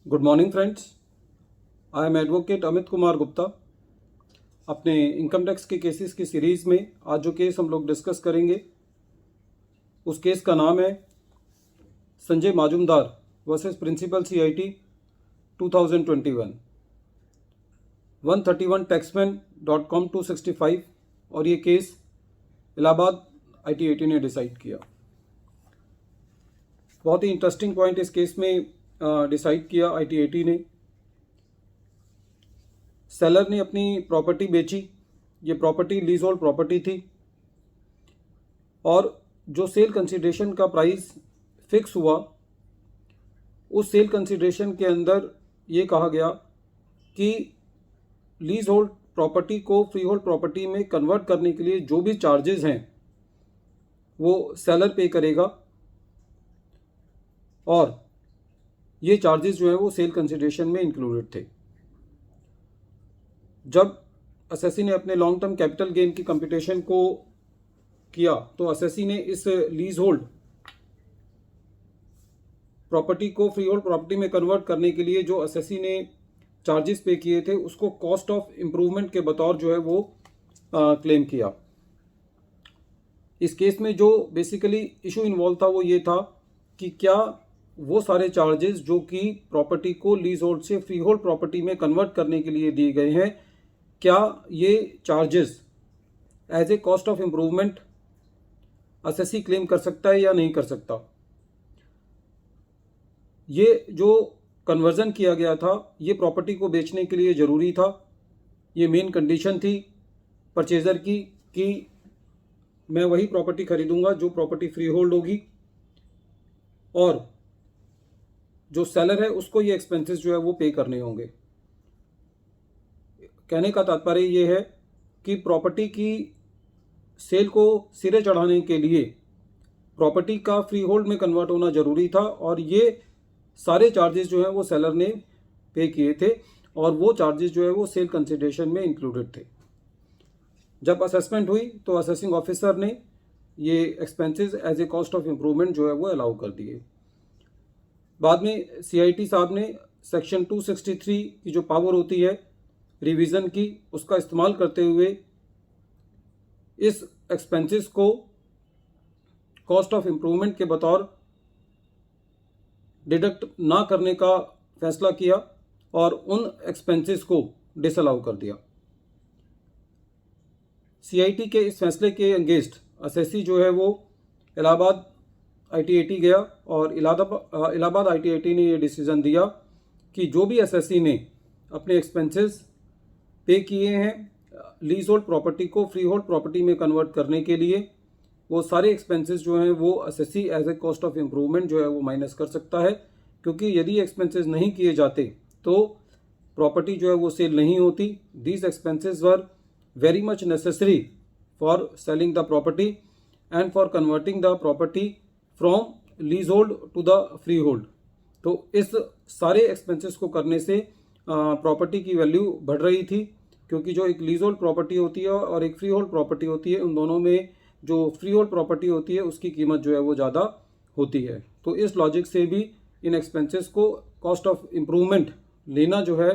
Good morning friends, I am advocate Amit Kumar Gupta. अपने income tax के cases की सीरीज़ में आज जो केस हम लोग डिस्कस करेंगे उस केस का नाम है Sanjay Majumdar versus principal CIT 2021 131taxman.com 265 और ये केस इलाहाबाद IT/AT ने डिसाइड किया। बहुत ही इंटरेस्टिंग पॉइंट इस केस में डिसाइड किया IT/AT ने। सेलर ने अपनी प्रॉपर्टी बेची, ये प्रॉपर्टी लीज होल्ड प्रॉपर्टी थी और जो सेल कंसिडरेशन का प्राइस फिक्स हुआ उस सेल कंसिडरेशन के अंदर ये कहा गया कि लीज होल्ड प्रॉपर्टी को फ्री होल्ड प्रॉपर्टी में कन्वर्ट करने के लिए जो भी चार्जेस हैं वो सेलर पे करेगा और ये चार्जेस जो है वो सेल कंसिडरेशन में इंक्लूडेड थे। जब असेसी ने अपने लॉन्ग टर्म कैपिटल गेन की कंप्यूटेशन को किया तो असेसी ने इस लीज होल्ड प्रॉपर्टी को फ्री होल्ड प्रॉपर्टी में कन्वर्ट करने के लिए जो असेसी ने चार्जेस पे किए थे उसको कॉस्ट ऑफ इम्प्रूवमेंट के बतौर जो है वो क्लेम किया। इस केस में जो बेसिकली इशू इन्वॉल्व था वो ये था कि क्या वो सारे चार्जेस जो कि प्रॉपर्टी को लीज होल्ड से फ्री होल्ड प्रॉपर्टी में कन्वर्ट करने के लिए दिए गए हैं, क्या ये charges as a cost of improvement assessee claim कर सकता है या नहीं कर सकता। ये जो कन्वर्जन किया गया था ये प्रॉपर्टी को बेचने के लिए ज़रूरी था। ये मेन कंडीशन थी परचेज़र की कि मैं वही प्रॉपर्टी खरीदूंगा जो प्रॉपर्टी फ्री होल्ड होगी और जो सेलर है उसको ये एक्सपेंसेस जो है वो पे करने होंगे। कहने का तात्पर्य ये है कि प्रॉपर्टी की सेल को सिरे चढ़ाने के लिए प्रॉपर्टी का फ्री होल्ड में कन्वर्ट होना ज़रूरी था और ये सारे चार्जेस जो हैं वो सेलर ने पे किए थे और वो चार्जेस जो है वो सेल कंसिडरेशन में इंक्लूडेड थे। जब असेसमेंट हुई तो असेसिंग ऑफिसर ने ये expenses as a cost of improvement जो है वो अलाउ कर दिए। बाद में CIT साहब ने सेक्शन 263 की जो पावर होती है रिवीजन की उसका इस्तेमाल करते हुए इस एक्सपेंसेस को कॉस्ट ऑफ इम्प्रूवमेंट के बतौर डिडक्ट ना करने का फैसला किया और उन एक्सपेंसेस को डिसअलाउ कर दिया। CIT के इस फैसले के अगेंस्ट असेसी जो है वो इलाहाबाद IT/AT गया और इलाहाबाद IT/AT ने ये डिसीज़न दिया कि जो भी असेसी ने अपने एक्सपेंसेस पे किए हैं लीज होल्ड प्रॉपर्टी को फ्री होल्ड प्रॉपर्टी में कन्वर्ट करने के लिए वो सारे एक्सपेंसेस जो हैं वो assessee as a cost of improvement जो है वो माइनस कर सकता है, क्योंकि यदि एक्सपेंसेस नहीं किए जाते तो प्रॉपर्टी जो है वो सेल नहीं होती। These expenses were very much necessary for selling the property and for converting the property from leasehold to the freehold. तो इस सारे एक्सपेंसेस को करने से प्रॉपर्टी की वैल्यू बढ़ रही थी, क्योंकि जो एक लीज होल्ड प्रॉपर्टी होती है और एक फ्री होल्ड प्रॉपर्टी होती है उन दोनों में जो फ्री होल्ड प्रॉपर्टी होती है उसकी कीमत जो है वो ज़्यादा होती है। तो इस लॉजिक से भी इन एक्सपेंसेस को कॉस्ट ऑफ इम्प्रूवमेंट लेना जो है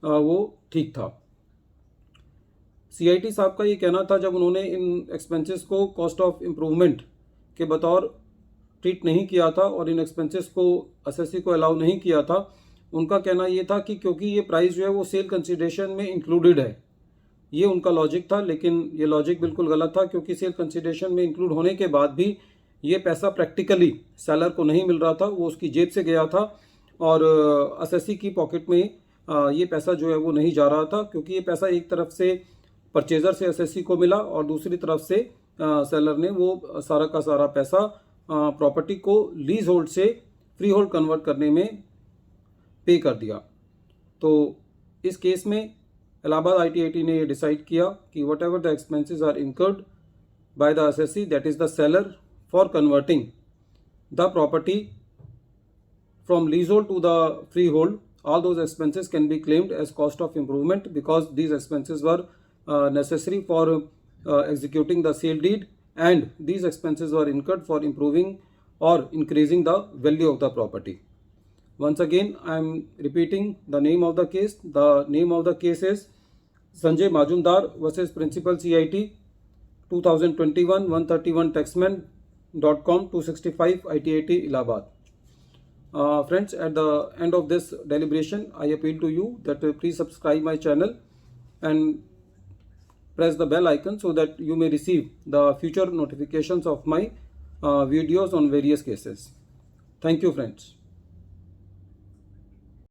वो ठीक था। CIT साहब का ये कहना था जब उन्होंने इन एक्सपेंसेस को कॉस्ट ऑफ इम्प्रूवमेंट के बतौर ट्रीट नहीं किया था और इन एक्सपेंसेस को असेसी को अलाउ नहीं किया था, उनका कहना ये था कि क्योंकि ये प्राइस जो है वो सेल कंसिडरेशन में इंक्लूडेड है। ये उनका लॉजिक था, लेकिन ये लॉजिक बिल्कुल गलत था, क्योंकि सेल कंसिडरेशन में इंक्लूड होने के बाद भी ये पैसा प्रैक्टिकली सेलर को नहीं मिल रहा था, वो उसकी जेब से गया था और असेसी की पॉकेट में ये पैसा जो है वो नहीं जा रहा था, क्योंकि ये पैसा एक तरफ से परचेज़र से असेसी को मिला और दूसरी तरफ से सेलर ने वो सारा का सारा पैसा प्रॉपर्टी को लीज होल्ड से फ्री होल्ड कन्वर्ट करने में पे कर दिया। तो इस केस में इलाहाबाद IT/AT ने ये डिसाइड किया कि whatever the expenses are incurred by the assessee that is the seller for converting the property from leasehold to the freehold, all those expenses can be claimed as cost of improvement because these expenses were necessary for executing the sale deed and these expenses were incurred for improving or increasing the value of the property. Once again, I am repeating the name of the case. The name of the case is Sanjay Majumdar versus Principal CIT 2021 131 taxman.com 265 ITIT Allahabad. Friends, at the end of this deliberation, I appeal to you that please subscribe my channel and press the bell icon so that you may receive the future notifications of my videos on various cases. Thank you, friends.